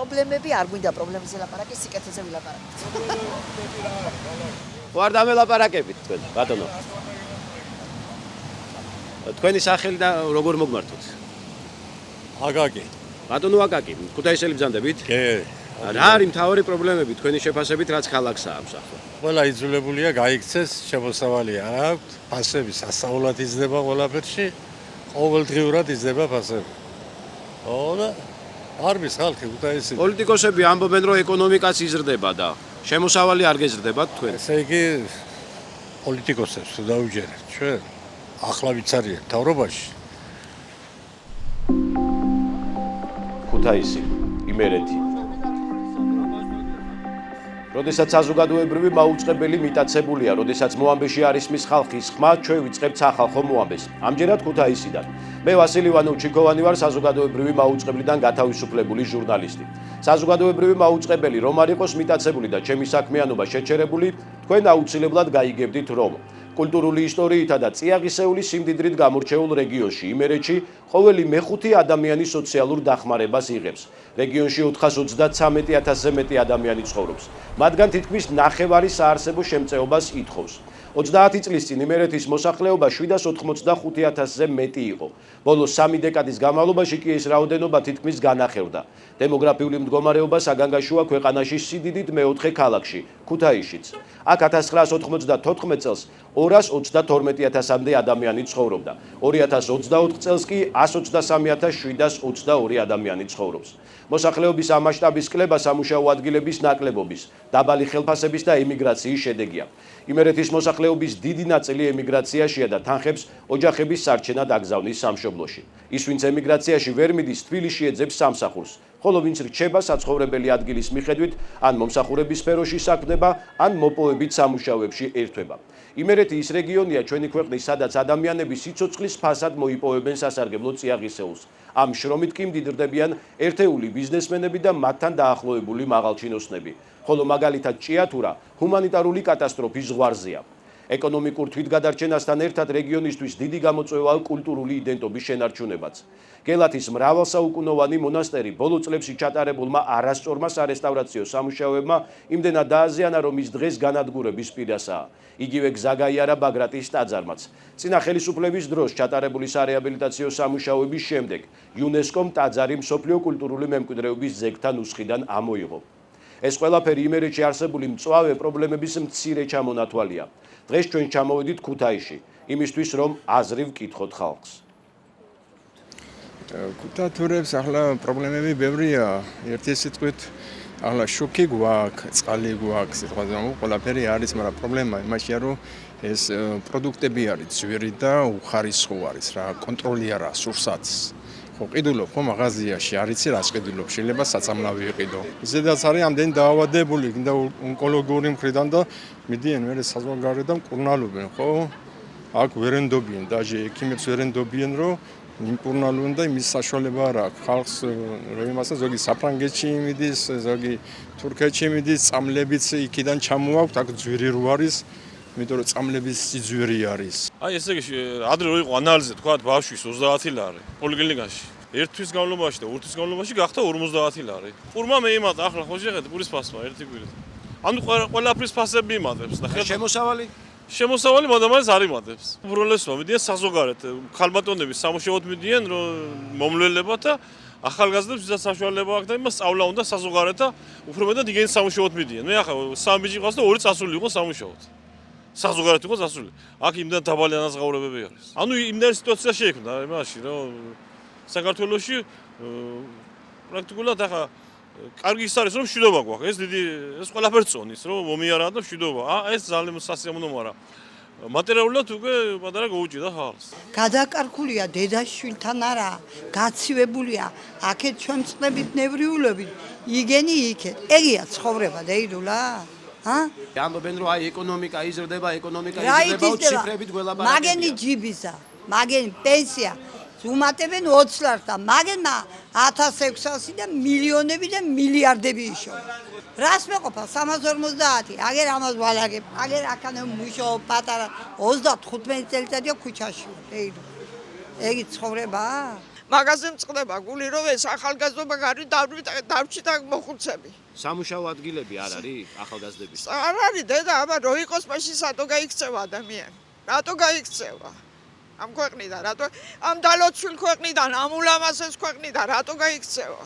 პრობლემები არ გვინდა პრობლემის ელაპარაკი, სიკეთეზე ვილაპარაკეთ. ვარ დამელაპარაკებით თქვენ, ბატონო. თქვენი სახელი და როგორ მოგმართოთ? აკაკი. ბატონო აკაკი, ქუთაისელი ბრძანდებით? კი. რა არის მთავარი პრობლემები თქვენი შეფასებით, რაც ქალაქსაა ამ სახლა? ყველა იძულებულია გაიქცეს, შემოსავალი არ აქვს, ფასები სასწაულად იზრდება ყველაფერში, ყოველდღიურად იზრდება ფასები. და არის ხალხი ქუთაისი. პოლიტიკოსები ამბობენ, რომ ეკონომიკაც იზრდება და შემოსავალი არ გეზრდებათ თქვენ. ესე იგი პოლიტიკოსებს თუ დაუჯერებთ ჩვენ ახლა ვიცარია თავრობაში. ქუთაისი, იმერეთი. როდესაც საზოგადოებრივი მაუწყებელი მიტაცებულია, როდესაც მოამბეში არის მის ხალხის ხმა, ჩვენ ვიწყებთ სახალხო მოამბეს. ამჯერად ქუთაისიდან. მე ვასილი ივანოვ-ჩიქოვანი ვარ, საზოგადოებრივი მაუწყებლიდან გათავისუფლებული ჟურნალისტი. საზოგადოებრივი მაუწყებელი რომ არ იყოს მიტაცებული და ჩემი საქმიანობა შეჩერებული, თქვენ აუცილებლად გაიგებდით რომ კულტურული ისტორიითა და წიაღისეული სიმდიდრით გამორჩეულ რეგიონში იმერეთში ყოველი მეხუთე ადამიანი სოციალურ დახმარებას იღებს. რეგიონში 433,000-ზე მეტი ადამიანი ცხოვრობს. მათგან თითქმის ნახევარი საარსებო შემწეობას ითხოვს. 30 წლის წინ იმერეთის მოსახლეობა 785,000-ზე მეტი იყო. ბოლო 3 დეკადის განმავლობაში კი ეს რაოდენობა თითქმის განახევდა. დემოგრაფიული მდგომარეობა საგანგაშოა ქვეყანაში სიდიდით მეოთხე ქალაქში, ქუთაისშიც. აქ 1994 წელს 222,000-მდე ადამიანი ცხოვრობდა. 2024 წელს კი 123,722 ადამიანი ცხოვრობს. მოსახლეობის ამ მასშტაბის კლება სამუშაო ადგილების ნაკლებობის, დაბალი ხელფასების და ემიგრაციის შედეგია. იმერეთის მოსახლეობის დიდი ნაწილი ემიგრაციაშია და თანხებს ოჯახების სარჩენად აგზავნის სამშობლოში. ის, ვინც ემიგრაციაში ვერ მიდის, თბილისში ეძებს სამსახურს, ხოლო ვინც რჩება საცხოვრებელი ადგილის მიხედვით, ან მომსახურების სფეროში საქმდება, ან მოპოვებით სამუშაოებში ერთვება. იმერეთი ის რეგიონია ჩვენი ქვეყნის, სადაც ადამიანები სიცოცხლის ფასად მოიპოვებენ სასარგებლო წიაღისეულს. ამ შრომით კი მდიდრდებიან ერთეული ბიზნესმენები და მათთან დაახლოებული მაღალჩინოსნები, ხოლო მაგალითად ჭიათურა ჰუმანიტარული კატასტროფის ზღვარზეა. ეკონომიკურ თვითგადარჩენასთან ერთად რეგიონისთვის დიდი გამოწვევაა კულტურული იდენტობის შენარჩუნებაც. გელათის მრავალსაუკუნოვანი მონასტერი ბოლო წლებში ჩატარებულმა არასწორმა სარესტავრაციო სამუშაოებმა იმდენად დააზიანა, რომ ის დღეს განადგურების პირასაა. იგივე გზა გაიარა ბაგრატის ტაძარმაც. წინა ხელისუფლების დროს ჩატარებული სარეაბილიტაციო სამუშაოების შემდეგ იუნესკომ ტაძარი მსოფლიო კულტურული მემკვიდრეობის ძეგლთა ნუსხიდან ამოიღო. ეს ყველაფერი იმერეთში არსებული მწვავე პრობლემების მცირე ჩამონათვალია. დღეს ჩვენ ჩამოვედით ქუთაისში, იმისთვის რომ აზრი ვკითხოთ ხალხს. ქუთათურებს ახლა პრობლემები ბევრია. ერთი სიტყვით ახლა შოქი გვაქვს, წყალი გვაქვს, ყველაფერი არის, მაგრამ პრობლემა იმაშია, რომ ეს პროდუქტები არის ძვირი და უხარისხო არის რა, კონტროლი არა, სურსათს. ხო, ყიდულობ ხო მაღაზიაში, არიცი რა ყიდულობ, შეიძლება საწამლავი იყიდო. ზედაც არის ამდენი დაავადებული და ონკოლოგიური მხრიდან და მიდიან მერე საზღვარგარეთ და მკურნალობენ, ხო? აქ ვერენდობიან, დაჟე ექიმებს ვერენდობიან, რომ იმკურნალობენ და იმის საშუალება არ აქვს. ხალხს რომ იმასა ზოგი საფრანგეთში მიდის, ზოგი თურქეთში მიდის, წამლებიც იქიდან ჩამოაქვთ, აქ ძვირი რო არის. იმიტომ რომ წამლების სიძვირი არის. აი ესე იგი ადრე რო იყო ანალიზი თქვა ბავშვის 30 ლარი პოლიკლინიკაში. ერთ თვის განმავლობაში და 2 თვის განმავლობაში გახდა 50 ლარი. პურმა მეიმატა ახლა ხო შეხედე პურის ფასმა ერთი კვირით. ანუ ყველაფრის ფასები იმატებს და შემოსავალი მადამაის არ იმატებს. უბრალესმა მიდიან საზოგადოებრივ ქალბატონები სამუშაოდ მიდიან რომ მომლველებად და ახალგაზრდებს ვისაც საშუალება აქვს და იმას სწავლა უნდა საზოგადოებრივ და უფრო მეტად იგენ სამუშაოდ მიდიან. მე ახლა 3 ბიჭი ყავს და 2 წასული იყო სამუშაოდ. საზოგადოებრივ იყო წასული. აქ იმდან დაბალი ანაზღაურებები არის. ანუ იმდენი სიტუაცია შეიქმნა იმაში, რომ საქართველოში პრაქტიკულად ახლა კარგი ის არის, რომ მშვიდობა გვაქვს. ეს დიდი ეს ყველაფერი წონის, რომ მომიარა და მშვიდობა. ეს ძალიან სასიამოვნოა რა. მატერიალურად უკვე პატარა გაუჭირდა ხალხს. გადაკარგულია დედაშვილთან არა, გაცივებულია. აქეთ ჩვენ წლებით ნევრიულობით, იგენი იქეთ. ეგია ცხოვრება დეიდულა. ამბობენ რომ აი ეკონომიკა იზრდება, ციფრებით გველაპარაკებია. მაგენი ჯიბისა, მაგენი პენსია ზუმატებენ 20 ლარს და მაგენმა 1600 და მილიონები და მილიარდები იშოვა. რას მეყოფა 350, აგერ ამას ვალაგებ, აგერ აქანე მუშაობ პატარა 35 წელიწადია ქუჩაში. ეგ ცხოვრება? მაგაზე მწყდება გული რომ ეს ახალგაზრდობა გარი დავრჩით აქ მოხუცები. სამუშაო ადგილები არ არის ახალგაზრდების? არ არის დედა, აბა რო იყოს მაშინ სათო გაიქცევა ადამიანი. რატო გაიქცევა? ამ ქვეყნიდან რატო ამ დალოცვილ ქვეყნიდან, ამ ულამაზეს ქვეყნიდან რატო გაიქცევა?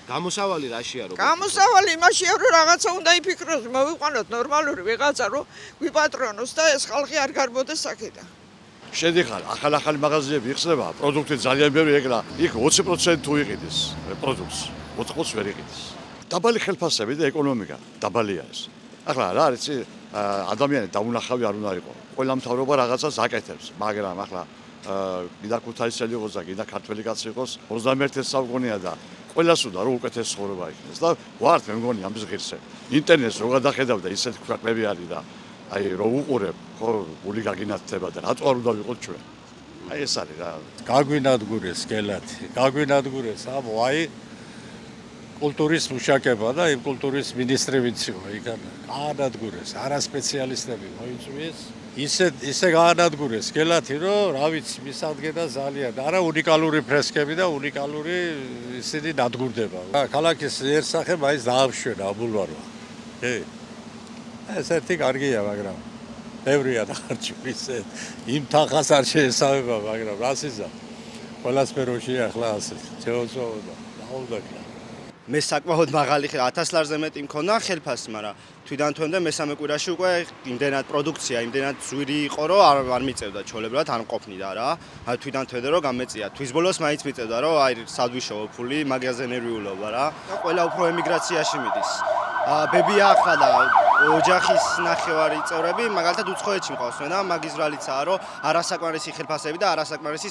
გამოსავალი რაშია როგორ? გამოსავალი იმაშია რომ რაღაცა უნდა იფიქროს, მოვიყვანოთ ნორმალური ვიღაცა რომ გვიპატრონოს და ეს ხალხი არ გარბოდეს აქედან. შედიხარ ახალ მაღაზიები იხსნება, პროდუქტი ძალიან ბევრი ეგრა, იქ 20% თუ იყიდეს პროდუქტს, 80% ვერ იყიდეს. დაბალი ხელფასები და ეკონომიკა დაბალია ეს. ახლა რა არის ადამიანი დაუნახავი არ უნდა იყოს. ყველა მთავრობა რაღაცას აკეთებს, მაგრამ ახლა გინდა ქუთაისელი იყოს და გინდა ქართველი კაცი იყოს, 21 საუკუნეა და ყველას უნდა რომ უკეთეს ცხოვრება იქნეს და ვართ მე მგონი ამის ღირსები. ინტერნეტს რო გადახედავ და ისეთი ქვეყნები არის და აი რო უყურებ, ხო, გული გაგინათდება და რატო არ უნდა ვიყოთ ჩვენ? აი ეს არის რა. გაგვინადგურეს გელათი, გაგვინადგურეს ამ აი კულტურის მუშაკება და იმ კულტურის მინისტრი ვინც იყო იქ გაანადგურეს, არა სპეციალისტები მოიწვიეს. ისე გაანადგურეს გელათი, რომ რა ვიცი, მისადგედა ძალიან არა უნიკალური ფრესკები და უნიკალური ისინი ნადგურდება. ქალაქის ერთსახე მაინც დააშვენა ბულვარმა. კი. ეს ერთი კარგია, მაგრამ ბევრია დახარჯული ისე. იმ თანხას არ შეესაბება, მაგრამ რას იზა? ყველა სფეროშია ახლა ასე. შეოწოვა და დაუდაკლა. მე საკმაოდ მაღალი 1000 ლარზე მეტი მქონდა ხელფასი, მაგრამ თვიდან თვემდე მესამე კვირაში უკვე იმდენად პროდუქცია, იმდენად ძვირი იყო, რომ არ მიწევდა ჩოლებრად, არ მყოფნიდა რა. აი თვიდან თვემდე რომ გამეწია. თვის ბოლოს მაინც მიწევდა, რომ აი სადვიშოო ფული, მაგაზე ნერვიულობა რა. ყველა უფრო ემიგრაციაში მიდის. ბებია ახლა და ოჯახის ნახევარი წევრები მაგალითად უცხოეთში მყავსმენ და მაგის ბრალიცაა, რომ არასაკმარისი ხელფასები და არასაკმარისი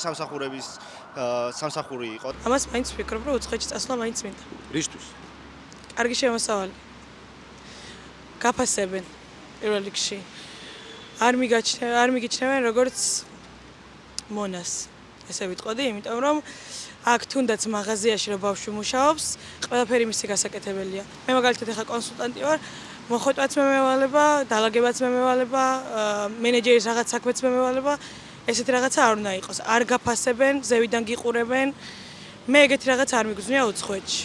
სამსახური იყო. ამას მაინც ვფიქრობ, რომ უცხოეთში წასვლა მაინც მინდა. რისთვის? კარგი შემოსავალი. გაფასებენ პირველ რიგში. არ მიგიჩნევენ როგორც მონას. ესე ვიტყოდი, იმიტომ რომ აქ თუნდაც მაღაზიაში რო ბავშვი მუშაობს, ყველაფერი მისი გასაკეთებელია. მე მაგალითად ახლა კონსულტანტი ვარ, მოხვედრაც მემევალება, დალაგებაც მემევალება, მენეჯერის რაღაც საქმეც მემევალება, ესეთი რაღაცა არ უნდა იყოს. არ გაფასებენ, ზევიდან გიყურებენ. მე ეგეთი რაღაც არ მიგზნია უცხოეთში.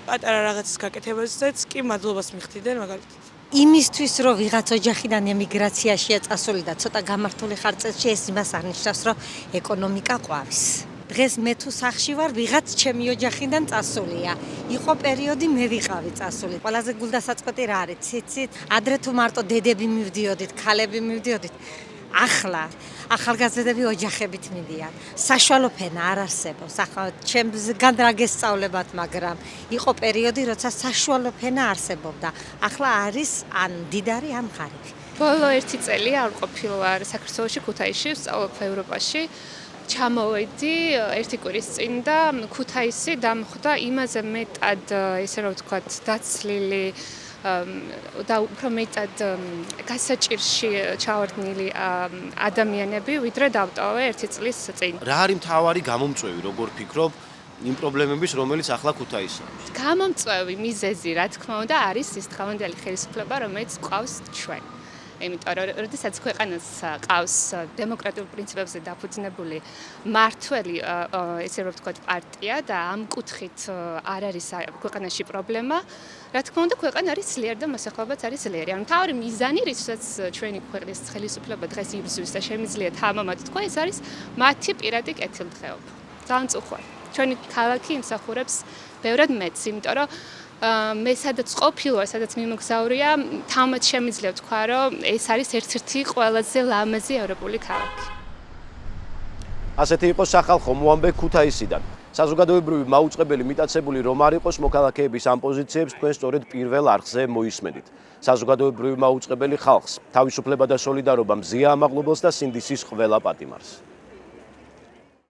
პატარა რაღაცის გაკეთებაზეც კი მადლობას მიხდიდნენ მაგალითად. იმისთვის რომ ვიღაც ოჯახიდან ემიგრაციაშია წასული და ცოტა გამართული ხარ წელში, ეს იმას არნიშნავს, რომ ეკონომიკა ყვავის. დღეს მე თუ სახში ვარ, ვიღაც ჩემი ოჯახიდან წასულია. იყო პერიოდი მე ვიყავი წასული. ყველაზე გულდასაწყვეტი რა არის? ციცით, ადრე თუ მარტო დედები მივდიოდით, ქალები მივდიოდით. ახლა ახალგაზრდები ოჯახებით მიდიან. საშუალო ფენა არ არსებობს. ახლა ჩემგან რა გესწავლებათ, მაგრამ იყო პერიოდი, როცა საშუალო ფენა არსებობდა. ახლა არის ან მდიდარი, ან ღარიბი. ბოლო 1 წელი არ ყოფილვარ საქართველოში, ქუთაისში, ვსწავლობ ევროპაში. ჩამოვედი 1 კვირის წინ და ქუთაისი დამხვდა იმაზე მეტად, ესე რომ ვთქვათ, დაცლილი და უფრო მეტად გასაჭირში ჩავარდნილი ადამიანები, ვიდრე დავტოვე 1 წლის წინ. რა არის მთავარი გამომწვევი, როგორ ფიქრობ, იმ პრობლემების, რომელიც ახლა ქუთაისში არის? გამომწვევი მიზეზი, რა თქმა უნდა, არის ის დღევანდელი ხელისუფლება, რომელიც გვყავს ჩვენ. იმიტომ რომ როდესაც ქვეყანას ყავს დემოკრატიულ პრინციპებზე დაფუძნებული მართველი, ესე რომ ვთქვათ, პარტია და ამ კუთხით არ არის ქვეყანაში პრობლემა, რა თქმა უნდა, ქვეყანა არის ძლიერი და მოსახლეობაც არის ძლიერი. ანუ მთავარი მიზანი, რითაც ჩვენი ქვეყნის ხელისუფლება დღეს იბრძვის და შემიძლია თამამად თქვა, ეს არის მათი პირადი კეთილდღეობა. ძალიან წუხვალ. ჩვენი ქალაქი იმსახურებს ბევრად მეტს, იმიტომ რომ მე სადაც ყოფილვარ, სადაც მიმოგზაურია, თამამად შემიძლია ვთქვა, რომ ეს არის ერთ-ერთი ყველაზე ლამაზი ევროპული ქალაქი. ასეთი იყო სახალხო მოამბე ქუთაისიდან. საზოგადოებრივი მაუწყებელი მიტაცებული რომ არ იყოს მოქალაქეების ამ პოზიციებს თქვენ სწორედ პირველ არხზე მოისმენთ. საზოგადოებრივი მაუწყებელი ხალხს, თავისუფლება და სოლიდარობა მზია ამაღლობელს და სინდისის ყველა პატიმარს.